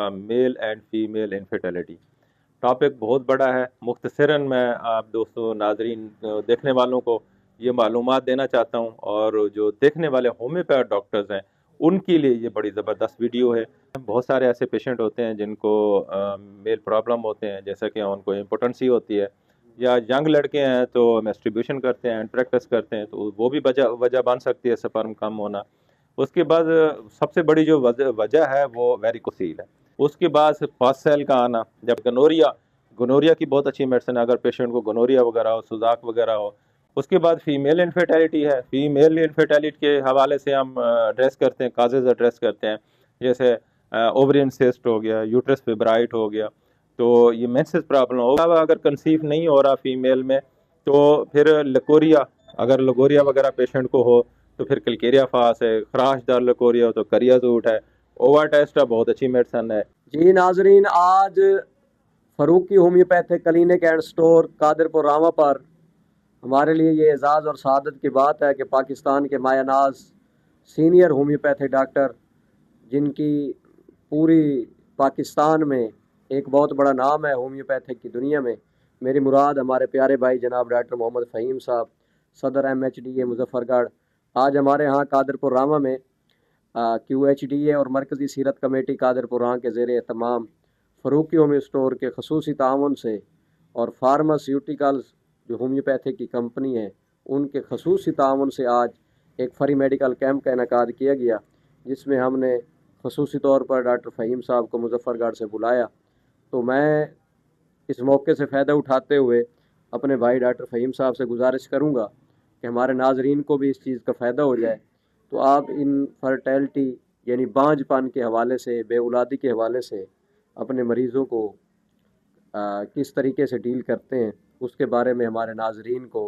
Male and female infertility topic बहुत बड़ा है। मुख्तसरन मैं आप दोस्तों नाजरीन देखने वालों को ये मालूमात देना चाहता हूँ, और जो देखने वाले होम्योपैथ डॉक्टर्स हैं उनके लिए ये बड़ी ज़बरदस्त वीडियो है। बहुत सारे ऐसे पेशेंट होते हैं जिनको मेल प्रॉब्लम होते हैं, जैसा कि उनको इम्पोटेंसी होती है, या यंग लड़के हैं तो मेस्ट्रिब्यूशन करते हैं, प्रैक्टिस करते हैं, तो वो भी वजह वजह बन सकती है स्पर्म कम होना। उसके बाद सबसे बड़ी जो वजह है वो वेरिकोसील है। उसके बाद फास्ट सेल का आना, जब गनोरिया गनोरिया की बहुत अच्छी मेडिसिन है अगर पेशेंट को गनोरिया वगैरह हो, सुजाक वगैरह हो। उसके बाद फीमेल इनफर्टिलिटी है। फीमेल इनफर्टिलिटी के हवाले से हम एड्रेस करते हैं, काजेज एड्रेस करते हैं, जैसे ओवरियन सिस्ट हो गया, यूट्रस फिब्राइट हो गया। तो ये मेंसेस प्रॉब्लम होगा अगर कंसीव नहीं हो रहा फीमेल में, तो फिर लकोरिया, अगर लकोरिया वगैरह पेशेंट को हो तो फिर कलकेरिया फास है, खराशदार लकोरिया हो तो करियाजूट है। ओवर टेस्ट बहुत अच्छी मेडिसन है। जी नाजरीन, आज Farooqui homeopathic clinic and store Kadarpur रामा पर हमारे लिए ये एज़ाज़ और सआदत की बात है कि पाकिस्तान के मायानाज सीनियर होम्योपैथिक डॉक्टर, जिनकी पूरी पाकिस्तान में एक बहुत बड़ा नाम है होम्योपैथिक की दुनिया में, मेरी मुराद हमारे प्यारे भाई जनाब डॉक्टर मोहम्मद फ़हीम साहब, सदर MHDA मुजफ्फरगढ़, आज हमारे यहाँ कादरपुर रामा में QHDA और मरकज़ी सीरत कमेटी कादरपुर रामा के ज़ेर एहतमाम फ़रूकी होम्यो स्टोर के खसूसी ताउन से और फार्मास्यूटिकल्स जो होम्योपैथिक की कंपनी है उनके खसूसी ताउन से आज एक फ्री मेडिकल कैंप का इनेकाद किया गया, जिसमें हमने खसूसी तौर पर डॉक्टर फ़हीम साहब को मुजफ्फरगढ़ से बुलाया। तो मैं इस मौके से फ़ायदा उठाते हुए अपने भाई डॉक्टर फ़हीम साहब से गुजारिश करूँगा कि हमारे नाजरीन को भी इस चीज़ का फ़ायदा हो जाए। तो आप इन फर्टेलिटी यानी बांझपन के हवाले से, बेऔलादी के हवाले से अपने मरीज़ों को किस तरीके से डील करते हैं, उसके बारे में हमारे नाजरीन को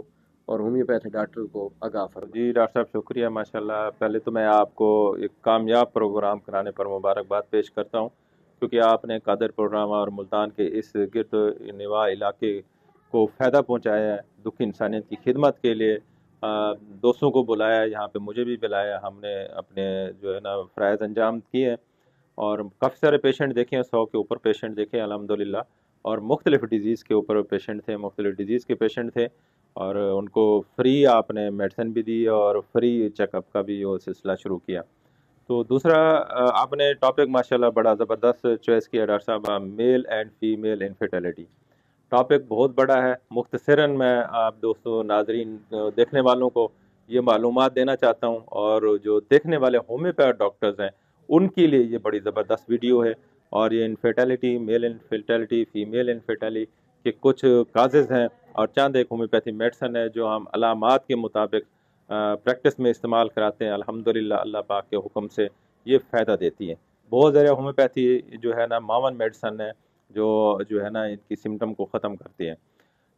और होम्योपैथी डॉक्टर को आगाह फरमाएं। जी डॉक्टर साहब, शुक्रिया माशाल्लाह। पहले तो मैं आपको एक कामयाब प्रोग्राम कराने पर मुबारकबाद पेश करता हूँ, क्योंकि आपने कादर प्रोग्राम और मुल्तान के इस गिरद निवाह इलाके को फ़ायदा पहुँचाया है। दुखी इंसानियत की खिदमत के लिए दोस्तों को बुलाया, यहाँ पे मुझे भी बुलाया। हमने अपने जो है ना फ़राइज़ अंजाम किए हैं, और काफ़ी सारे पेशेंट देखे हैं, 100 के ऊपर पेशेंट देखे हैं अल्हम्दुलिल्लाह। और मुख्तलिफ़ डिज़ीज़ के ऊपर पेशेंट थे, मुख्तलिफ़ डिज़ीज़ के पेशेंट थे, और उनको फ्री आपने मेडिसिन भी दी और फ्री चेकअप का भी वो सिलसिला शुरू किया। तो दूसरा आपने टॉपिक माशाल्लाह बड़ा ज़बरदस्त चॉइस किया डॉक्टर साहब, male and female infertility topic बहुत बड़ा है। मुख्तसरन मैं आप दोस्तों नाजरीन देखने वालों को ये मालूमात देना चाहता हूँ, और जो देखने वाले होम्योपैथ डॉक्टर्स हैं उनके लिए ये बड़ी ज़बरदस्त वीडियो है। और ये infertility, male infertility, female infertility के कुछ काजेज़ हैं, और चंद एक होम्योपैथी मेडिसन है जो हम अलामात के मुताबिक प्रैक्टिस में इस्तेमाल कराते हैं। अल्हम्दुलिल्लाह अल्लाह पाक के हुक्म से ये फ़ायदा देती है। बहुत ज़्यादा होम्योपैथी जो है ना मावन मेडिसन है, जो जो है ना इनकी सिम्टम को ख़त्म करती है।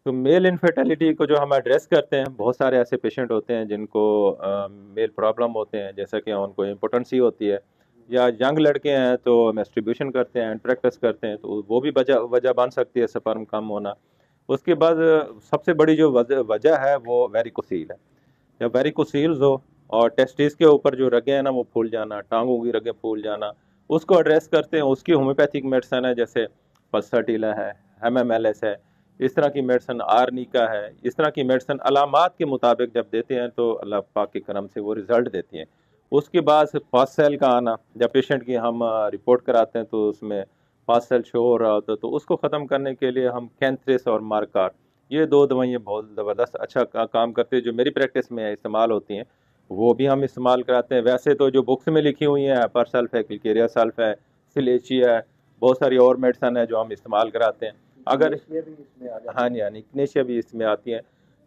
तो मेल इनफर्टिलिटी को जो हम एड्रेस करते हैं, बहुत सारे ऐसे पेशेंट होते हैं जिनको मेल प्रॉब्लम होते हैं, जैसा कि उनको इम्पोटेंसी होती है, या यंग लड़के हैं तो मेस्ट्रिब्यूशन करते हैं, प्रैक्टिस करते हैं, तो वो भी वजह वजह बन सकती है स्पर्म कम होना। उसके बाद सबसे बड़ी जो वजह है वो वेरिकोसील है। जब वेरिकोसील्स हो और टेस्टिस के ऊपर जो रगें हैं ना वो फूल जाना, टांगों की रगें फूल जाना, उसको एड्रेस करते हैं। उसकी होम्योपैथिक मेडिसिन है, जैसे पल्सटीला है, MMLS है, इस तरह की मेडिसिन, आर्निका है। इस तरह की मेडिसिन अलामात के मुताबिक जब देते हैं तो अल्लाह पाक के करम से वो रिज़ल्ट देती हैं। उसके बाद फास्ट सेल का आना, जब पेशेंट की हम रिपोर्ट कराते हैं तो उसमें फास्ट सेल शो हो रहा होता है, तो उसको ख़त्म करने के लिए हम कैंथ्रेस और मार्कार, ये दो दवाइयाँ बहुत ज़बरदस्त अच्छा काम करती है, जो मेरी प्रैक्टिस में इस्तेमाल होती हैं, वो भी हम इस्तेमाल कराते हैं। वैसे तो जो बुक्स में लिखी हुई हैं, पर सल्फ है, क्लिकेरिया सल्फ है, सिलेचिया है, बहुत सारी और मेडिसन है जो हम इस्तेमाल कराते हैं। अगर हाँ जी, हाँ जी, इग्नेशिया भी इसमें आती हैं।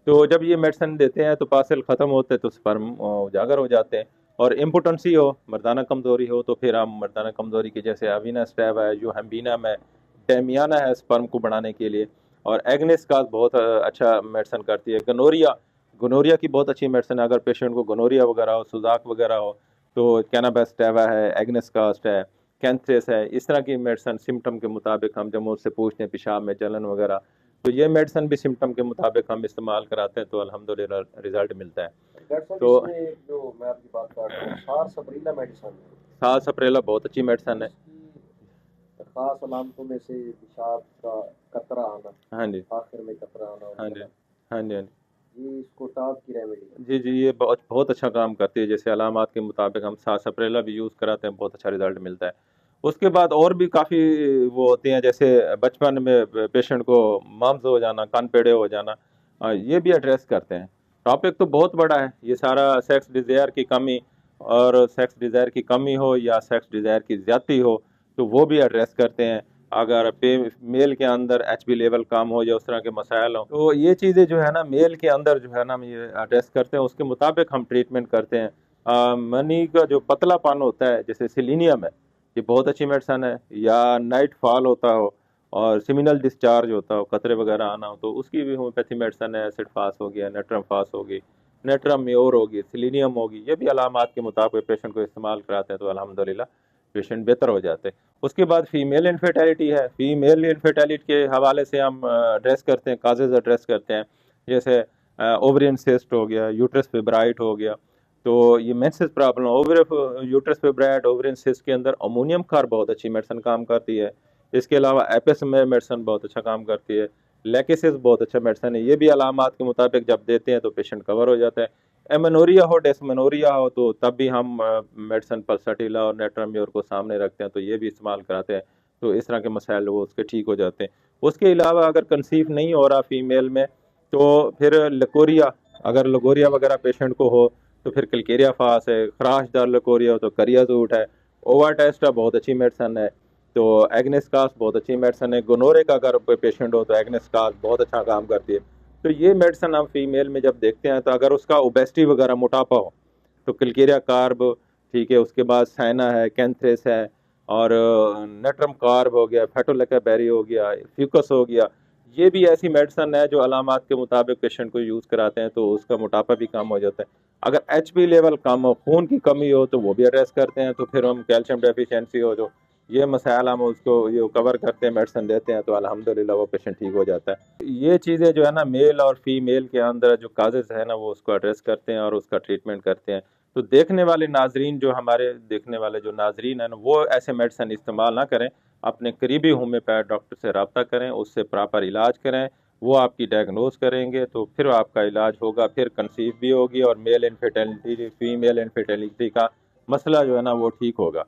तो जब ये मेडिसिन देते हैं तो पार्सल ख़त्म होते हैं तो स्पर्म उजागर हो जाते हैं। और इम्पोटेंसी हो, मर्दाना कमज़ोरी हो, तो फिर हम मर्दाना कमज़ोरी की जैसे अवीना स्टैब है, जो हेम्बीनम है, डेमियाना है स्पर्म को बढ़ाने के लिए, और एग्नेस का बहुत अच्छा मेडिसिन करती है। गनोरिया गनोरिया की बहुत अच्छी मेडिसिन है, अगर पेशेंट को गनोरिया वगैरह हो, सुजाक वगैरह हो, तो कैनाबास्टेवा है, एग्नेस कास्ट है, कैंथ्रेस है। इस तरह की मेडिसिन सिम्टम के मुताबिक हम जब उससे पूछते हैं पेशाब में जलन वगैरह, तो ये मेडिसिन भी सिम्टम के मुताबिक हम इस्तेमाल कराते हैं, तो अल्हम्दुलिल्लाह रिजल्ट मिलता है। तो जो मैं आपकी बात कर रहा हूँ, सार सप्रीला मेडिसिन है, साल सप्रेला बहुत अच्छी मेडिसिन है। खास अलामतों में से पेशाब का कतरा आना, हाँ जी, आखिर में कतरा आना और हाँ जी, गला, हाँ जी, हाँ जी। ये इसको टाप की रेमेडी है। जी, जी, ये बहुत बहुत अच्छा काम करती है। जैसे अलामात के मुताबिक हम सासप्रेला भी यूज़ कराते हैं, बहुत अच्छा रिज़ल्ट मिलता है। उसके बाद और भी काफ़ी वो होती हैं, जैसे बचपन में पेशेंट को मम्स हो जाना, कान पेड़े हो जाना, ये भी एड्रेस करते हैं। टॉपिक तो बहुत बड़ा है, ये सारा सेक्स डिज़ायर की कमी, और सेक्स डिज़ायर की कमी हो या सेक्स डिज़ायर की ज़्यादती हो, तो वो भी एड्रेस करते हैं। अगर मेल के अंदर एचबी लेवल कम हो या उस तरह के मसाइल हों, तो ये चीज़ें जो है ना मेल के अंदर जो है ना हम ये एड्रेस करते हैं, उसके मुताबिक हम ट्रीटमेंट करते हैं। मनी का जो पतलापन होता है, जैसे सिलीनियम है, ये बहुत अच्छी मेडिसन है। या नाइट फॉल होता हो और सिमिनल डिस्चार्ज होता हो, कतरे वगैरह आना हो, तो उसकी भी होम्योपैथी मेडिसन है। एसिड फास हो गया, नेट्रम फास होगी, नेट्रम म्योर होगी, सिलीनियम होगी, ये भी अलामात के मुताबिक पेशेंट को इस्तेमाल कराते हैं, तो अल्हम्दुलिल्लाह पेशेंट बेहतर हो जाते हैं। उसके बाद फीमेल इनफर्टिलिटी है। फीमेल इनफर्टिलिटी के हवाले से हम एड्रेस करते हैं, काजेज एड्रेस करते हैं। जैसे ओवरियन सिस्ट हो गया, यूट्रस फिब्राइट हो गया, तो ये menses problem, over uterus fibroid, ovarian cyst के अंदर अमोनियम कार बहुत अच्छी मेडिसिन काम करती है। इसके अलावा एपिस में मेडिसिन बहुत अच्छा काम करती है। लेकेसिस बहुत अच्छा मेडिसिन है, ये भी अलामात के मुताबिक जब देते हैं तो पेशेंट कवर हो जाता है। एमेनोरिया हो, डेस्मेनोरिया हो, तो तब भी हम मेडिसिन पल्साटिला और नेट्राम्योर को सामने रखते हैं, तो ये भी इस्तेमाल कराते हैं। तो इस तरह के मसाइल वो उसके ठीक हो जाते हैं। उसके अलावा अगर कंसीव नहीं हो रहा फीमेल में, तो फिर लकोरिया, अगर लकोरिया वगैरह पेशेंट को हो, तो फिर कलकेरिया फास है। खराशदार लकोरिया हो तो करियाजूट है। ओवा टेस्ट बहुत अच्छी मेडिसन है। तो एग्नेस्कास बहुत अच्छी मेडिसन है। गोनोरे का अगर कोई पेशेंट हो तो एग्नेस्कास बहुत अच्छा काम करती है। तो ये मेडिसिन हम फीमेल में जब देखते हैं, तो अगर उसका ओबेसिटी वगैरह मोटापा हो तो क्लिकेरिया कार्ब, ठीक है। उसके बाद साइना है, कैंथ्रेस है, और नेट्रम कार्ब हो गया, फेटोलेकाबेरी हो गया, फ्यूकस हो गया, ये भी ऐसी मेडिसिन है जो अलामात के मुताबिक पेशेंट को यूज़ कराते हैं, तो उसका मोटापा भी कम हो जाता है। अगर एचपी लेवल कम हो, खून की कमी हो, तो वो भी एड्रेस करते हैं। तो फिर हम कैल्शियम डेफिशिएंसी हो, जो ये मसाइल हम उसको ये कवर करते हैं, मेडिसिन देते हैं, तो अल्हम्दुलिल्लाह वो पेशेंट ठीक हो जाता है। ये चीज़ें जो है ना मेल और फीमेल के अंदर जो काजेज है ना, वो उसको एड्रेस करते हैं और उसका ट्रीटमेंट करते हैं। तो देखने वाले नाजरीन, जो हमारे देखने वाले जो नाजरीन हैं ना, वो ऐसे मेडिसिन इस्तेमाल ना करें। अपने करीबी होम्योपैथ डॉक्टर से रब्ता करें, उससे प्रॉपर इलाज करें। वो आपकी डायग्नोज करेंगे, तो फिर आपका इलाज होगा, फिर कंसीव भी होगी और मेल इनफर्टिलिटी फीमेल इनफर्टिलिटी का मसला जो है ना वो ठीक होगा।